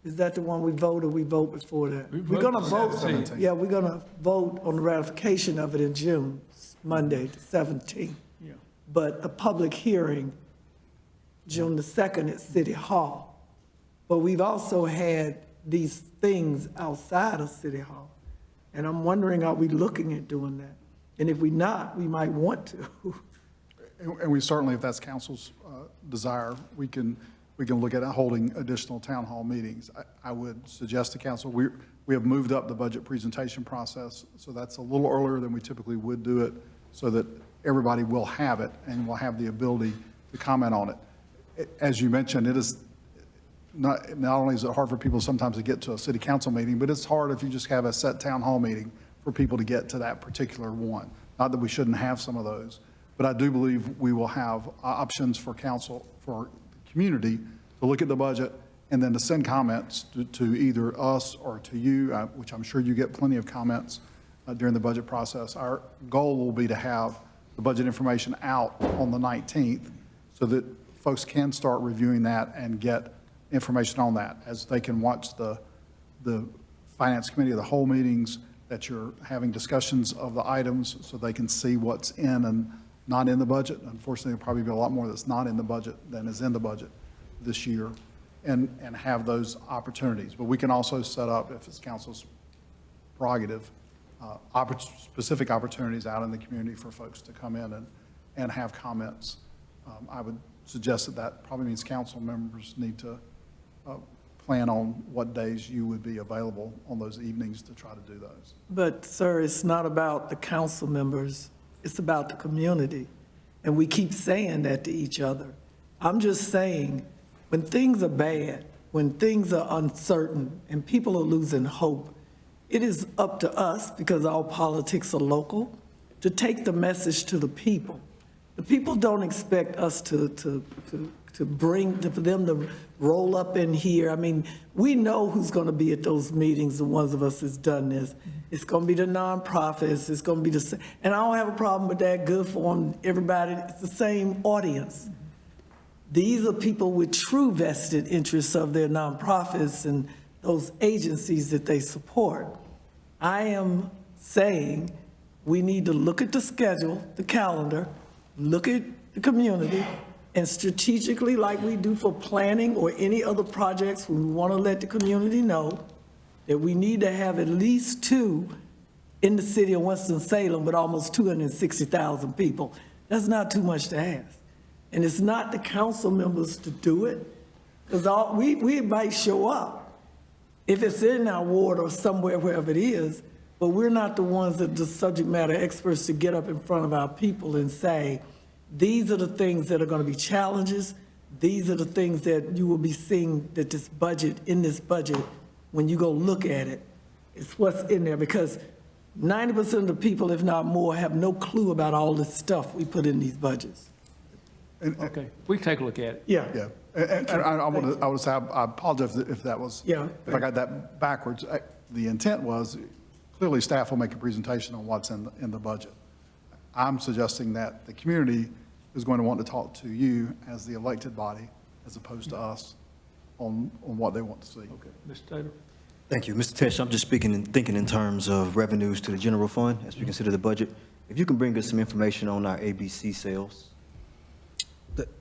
is that the one we vote, or we vote before that? We're gonna vote, 17th. yeah, we're gonna vote on the ratification of it in June, Monday, the 17th. Yeah. But a public hearing, June the 2nd at City Hall. But we've also had these things outside of City Hall. And I'm wondering, are we looking at doing that? And if we're not, we might want to. And we certainly, if that's council's desire, we can look at holding additional town hall meetings. I would suggest to council, we have moved up the budget presentation process, so that's a little earlier than we typically would do it, so that everybody will have it and will have the ability to comment on it. As you mentioned, it is not only is it hard for people sometimes to get to a city council meeting, but it's hard if you just have a set town hall meeting for people to get to that particular one. Not that we shouldn't have some of those, but I do believe we will have options for council, for the community to look at the budget and then to send comments to either us or to you, which I'm sure you get plenty of comments during the budget process. Our goal will be to have the budget information out on the 19th so that folks can start reviewing that and get information on that, as they can watch the Finance Committee of the whole meetings, that you're having discussions of the items so they can see what's in and not in the budget. Unfortunately, there'll probably be a lot more that's not in the budget than is in the budget this year, and have those opportunities. But we can also set up, if it's council's prerogative, specific opportunities out in the community for folks to come in and have comments. I would suggest that probably means council members need to plan on what days you would be available on those evenings to try to do those. But, sir, it's not about the council members, it's about the community. And we keep saying that to each other. I'm just saying, when things are bad, when things are uncertain, and people are losing hope, it is up to us, because all politics are local, to take the message to the people. The people don't expect us for them to roll up in here. I mean, we know who's going to be at those meetings, the ones of us that's done this. It's going to be the nonprofits, it's going to be and I don't have a problem with that, good for them, everybody, it's the same audience. These are people with true vested interests of their nonprofits and those agencies that they support. I am saying we need to look at the schedule, the calendar, look at the community, and strategically, like we do for planning or any other projects, we want to let the community know that we need to have at least 2 in the city of Winston-Salem with almost 260,000 people. That's not too much to ask. And it's not the council members to do it, because we might show up if it's in our ward or somewhere, wherever it is, but we're not the ones that are the subject matter experts to get up in front of our people and say, these are the things that are going to be challenges. These are the things that you will be seeing that in this budget, when you go look at it, it's what's in there, because 90% of the people, if not more, have no clue about all this stuff we put in these budgets. Okay, we can take a look at it. Yeah. Yeah, and I want to say, I apologize if that was, Yeah. if I got that backwards. The intent was, clearly staff will make a presentation on what's in the budget. I'm suggesting that the community is going to want to talk to you as the elected body, as opposed to us, on what they want to see. Okay, Mr. Taylor? Thank you. Mr. Tesh, I'm just thinking in terms of revenues to the general fund as we consider the budget. If you can bring us some information on our ABC sales.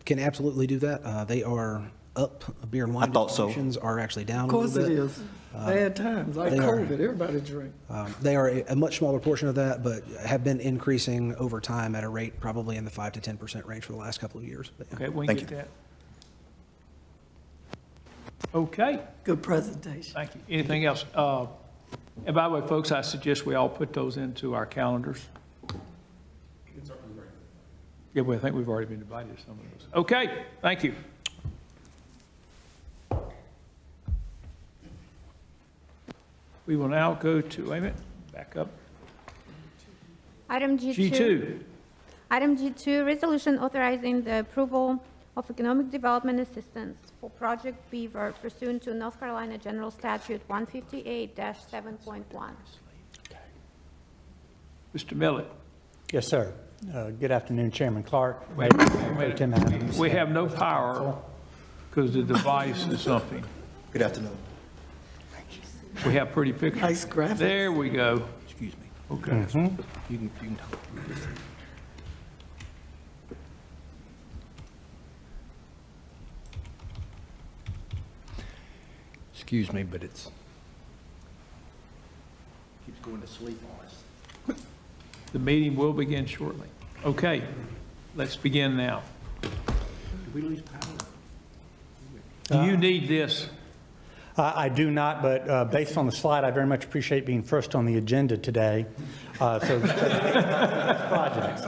Can absolutely do that. They are up. Beer and wine I thought so. distributions are actually down Of a little course bit. it is. Bad times, like they are. COVID, everybody drink. They are a much smaller portion of that, but have been increasing over time at a rate probably in the 5 to 10% range for the last couple of years. But, yeah. Okay, we Thank can you. get that. Okay, Good presentation. thank you. Anything else? And by the way, folks, I suggest we all put those into our calendars. Yeah, well, I think we've already been invited to some of those. Okay, thank you. We will now go to, wait a minute, back up. Item G2. G2. Item G2, resolution authorizing the approval of economic development assistance for Project Beaver pursuant to North Carolina General Statute 158-7.1. Mr. Millett. Yes, sir. Good afternoon, Chairman Clark. Wait, Mayor Tim Adams. We have no power because the device is something. Good afternoon. We have pretty pictures. Nice graphics. There we go. Excuse me. Okay. You can talk. Excuse me, but it's, keeps going to sleep on us. The meeting will begin shortly. Okay, let's begin now. Did we lose power? Do you need this? I do not, but based on the slide, I very much appreciate being first on the agenda today. So projects.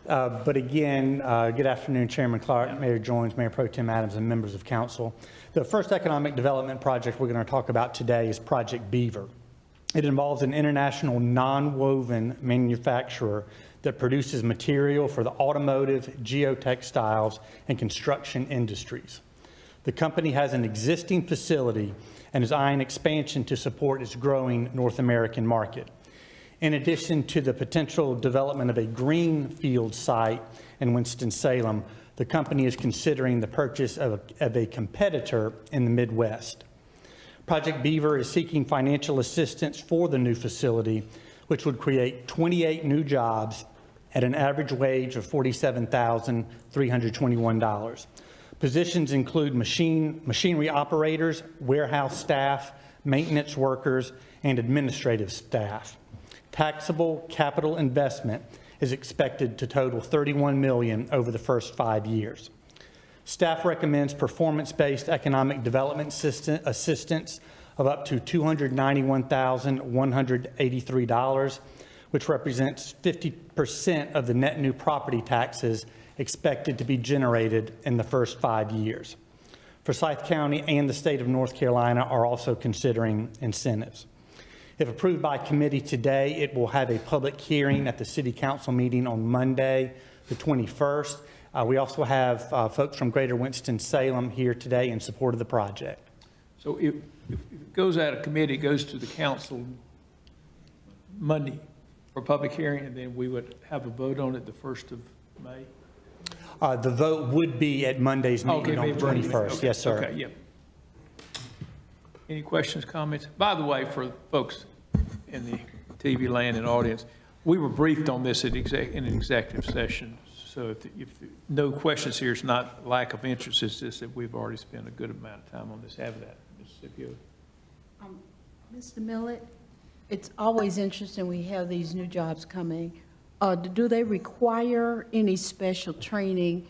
But again, good afternoon, Chairman Clark, Mayor Joines, Mayor Pro Tem Adams, and members of council. The first economic development project we're going to talk about today is Project Beaver. It involves an international non-woven manufacturer that produces material for the automotive, geotextiles, and construction industries. The company has an existing facility and is eyeing expansion to support its growing North American market. In addition to the potential development of a greenfield site in Winston-Salem, the company is considering the purchase of a competitor in the Midwest. Project Beaver is seeking financial assistance for the new facility, which would create 28 new jobs at an average wage of $47,321. Positions include machinery operators, warehouse staff, maintenance workers, and administrative staff. Taxable capital investment is expected to total $31 million over the first 5 years. Staff recommends performance-based economic development assistance of up to $291,183, which represents 50% of the net new property taxes expected to be generated in the first 5 years. Forsyth County and the state of North Carolina are also considering incentives. If approved by committee today, it will have a public hearing at the city council meeting on Monday, the 21st. We also have folks from Greater Winston-Salem here today in support of the project. So if it goes out of committee, it goes to the council Monday for public hearing, and then we would have a vote on it the 1st of May? The vote would be at Monday's meeting on the 21st. Okay, Yes, sir. Okay, yeah. Any questions, comments? By the way, for folks in the TV land and audience, we were briefed on this in an executive session. So if no questions here, it's not lack of interest, it's just that we've already spent a good amount of time on this. Have that, Ms. Scipio. Mr. Millett, it's always interesting we have these new jobs coming. Do they require any special training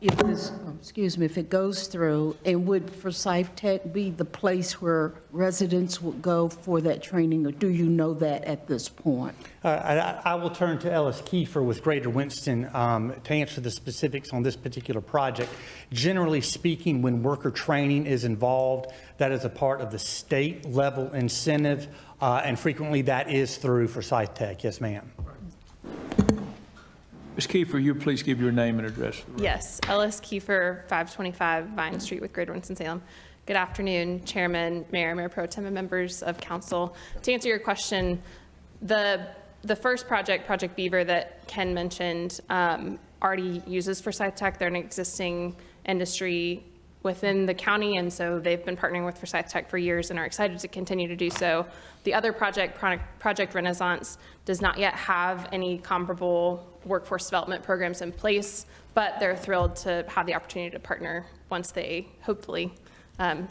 if this, if it goes through? And would Forsyth Tech be the place where residents would go for that training, or do you know that at this point? I will turn to Ellis Kiefer with Greater Winston to answer the specifics on this particular project. Generally speaking, when worker training is involved, that is a part of the state level incentive, and frequently that is through Forsyth Tech. Yes, ma'am. Ms. Kiefer, you please give your name and address for the record. Yes, Ellis Kiefer, 525 Vine Street with Greater Winston-Salem. Good afternoon, Chairman, Mayor Pro Tem, and members of council. To answer your question, the first project, Project Beaver, that Ken mentioned, already uses Forsyth Tech. They're an existing industry within the county, and so they've been partnering with Forsyth Tech for years and are excited to continue to do so. The other project, Project Renaissance, does not yet have any comparable workforce development programs in place, but they're thrilled to have the opportunity to partner once they hopefully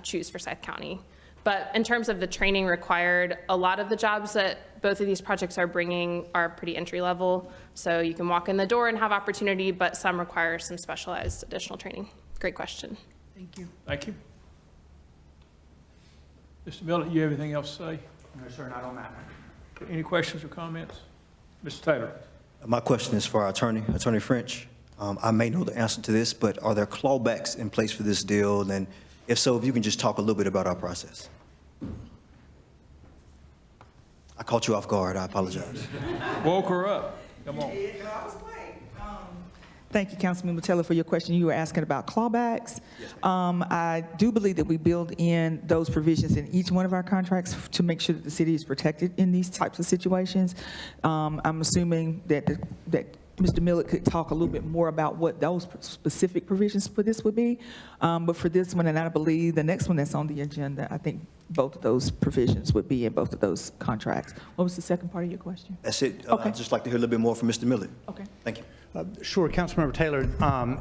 choose Forsyth County. But in terms of the training required, a lot of the jobs that both of these projects are bringing are pretty entry level. So you can walk in the door and have opportunity, but some require some specialized additional training. Great question. Thank you. Thank you. Mr. Millett, you have anything else to say? No, sir, not on that. Any questions or comments? Mr. Taylor? My question is for our attorney, Attorney French. I may know the answer to this, but are there clawbacks in place for this deal? And if so, if you can just talk a little bit about our process. I caught you off guard. I apologize. Woke her up. Come on. Thank you, Councilman Taylor, for your question. You were asking about clawbacks. I do believe that we build in those provisions in each one of our contracts to make sure that the city is protected in these types of situations. I'm assuming that Mr. Millett could talk a little bit more about what those specific provisions for this would be. But for this one, and I believe the next one that's on the agenda, I think both of those provisions would be in both of those contracts. What was the second part of your question? That's it. Okay. I'd just like to hear a little bit more from Mr. Millett. Okay. Thank you. Sure, Councilmember Taylor,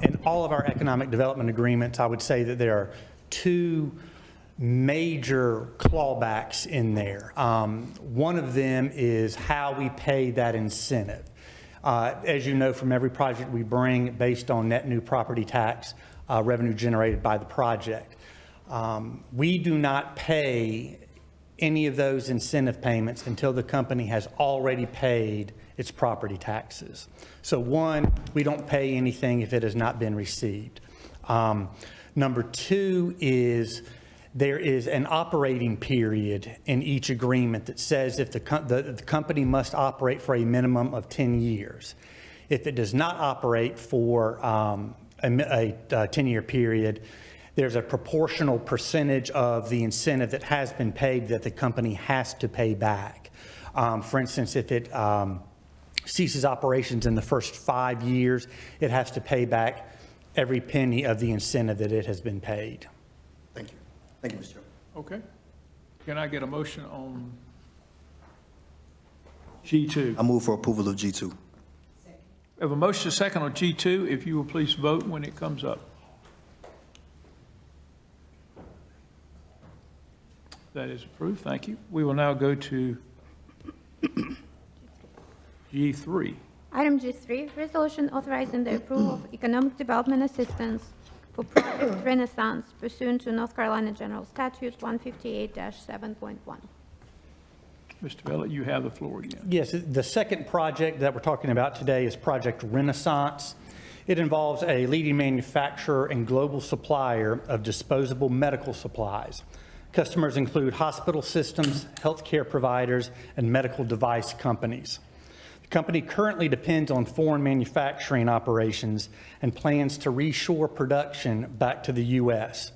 in all of our economic development agreements, I would say that there are two major clawbacks in there. One of them is how we pay that incentive. As you know, from every project we bring based on net new property tax revenue generated by the project, we do not pay any of those incentive payments until the company has already paid its property taxes. So one, we don't pay anything if it has not been received. Number two is there is an operating period in each agreement that says if the company must operate for a minimum of 10 years. If it does not operate for a 10-year period, there's a proportional percentage of the incentive that has been paid that the company has to pay back. For instance, if it ceases operations in the first 5 years, it has to pay back every penny of the incentive that it has been paid. Thank you. Thank you, Mr. Chairman. Okay. Can I get a motion on G2? I move for approval of G2. We have a motion to second on G2. If you will please vote when it comes up. That is approved. Thank you. We will now go to G3. Item G3, resolution authorizing the approval of economic development assistance for Project Renaissance pursuant to North Carolina General Statute 158-7.1. Mr. Bellett, you have the floor again. Yes, the second project that we're talking about today is Project Renaissance. It involves a leading manufacturer and global supplier of disposable medical supplies. Customers include hospital systems, healthcare providers, and medical device companies. The company currently depends on foreign manufacturing operations and plans to reshore production back to the U.S.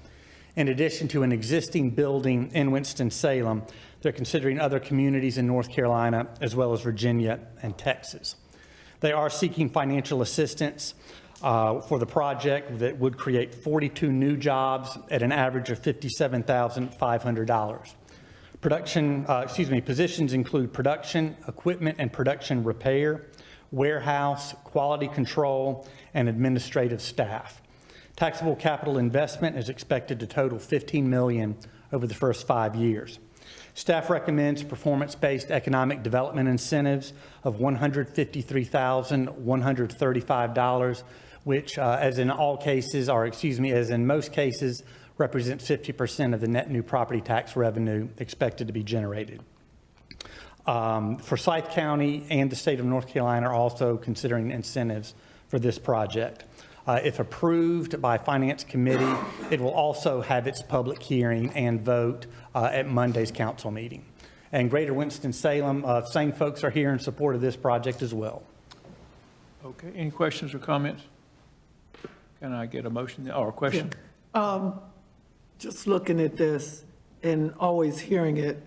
In addition to an existing building in Winston-Salem, they're considering other communities in North Carolina as well as Virginia and Texas. They are seeking financial assistance for the project that would create 42 new jobs at an average of $57,500. Positions include production, equipment and production repair, warehouse, quality control, and administrative staff. Taxable capital investment is expected to total $15 million over the first 5 years. Staff recommends performance-based economic development incentives of $153,135, which, as in most cases, represents 50% of the net new property tax revenue expected to be generated. Forsyth County and the state of North Carolina are also considering incentives for this project. If approved by Finance Committee, it will also have its public hearing and vote at Monday's council meeting. And Greater Winston-Salem, same folks are here in support of this project as well. Okay, any questions or comments? Can I get a motion or a question? Just looking at this and always hearing it,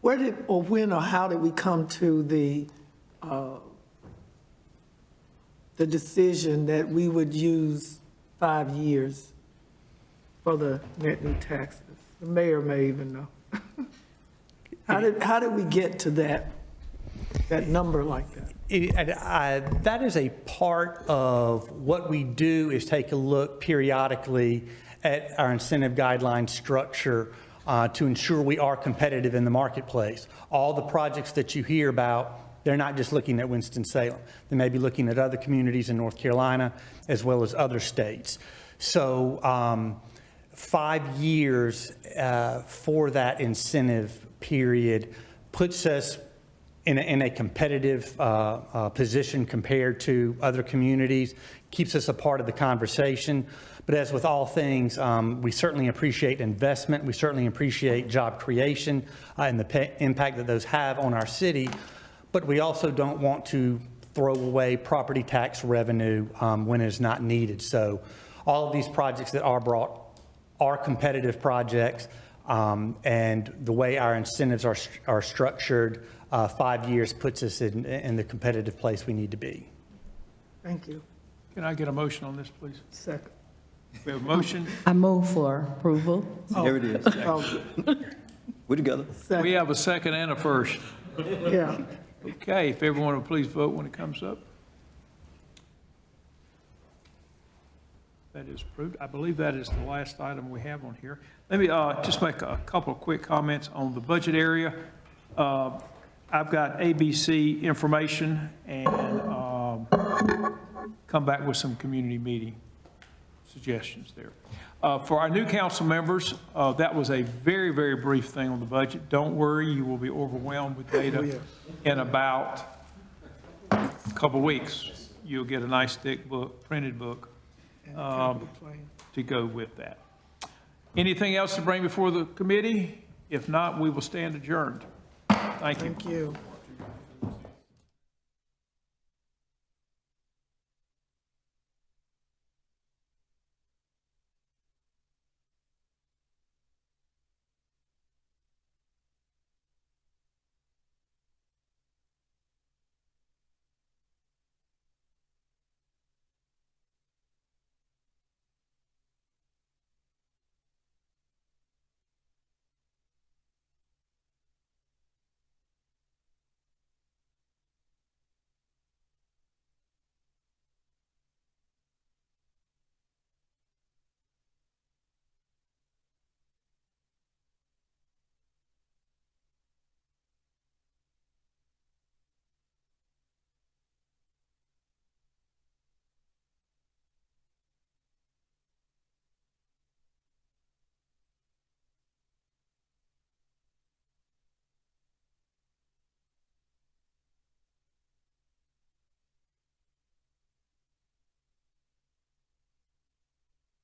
where did, or when or how did we come to the decision that we would use 5 years for the net new taxes? The mayor may even know. How did we get to that number like that? That is a part of what we do, is take a look periodically at our incentive guideline structure to ensure we are competitive in the marketplace. All the projects that you hear about, they're not just looking at Winston-Salem. They may be looking at other communities in North Carolina as well as other states. So 5 years for that incentive period puts us in a competitive position compared to other communities, keeps us a part of the conversation. But as with all things, we certainly appreciate investment. We certainly appreciate job creation and the impact that those have on our city. But we also don't want to throw away property tax revenue when it's not needed. So all of these projects that are brought are competitive projects, and the way our incentives are structured, 5 years puts us in the competitive place we need to be. Thank you. Can I get a motion on this, please? Second. We have a motion. I move for approval. There it is. We're together. We have a second and a first. Yeah. Okay, if everyone will please vote when it comes up. That is approved. I believe that is the last item we have on here. Let me just make a couple of quick comments on the budget area. I've got ABC information and come back with some community meeting suggestions there. For our new council members, that was a very, very brief thing on the budget. Don't worry, you will be overwhelmed with data in about a couple of weeks. You'll get a nice thick book, printed book, to go with that. Anything else to bring before the committee? If not, we will stand adjourned. Thank you. Thank you.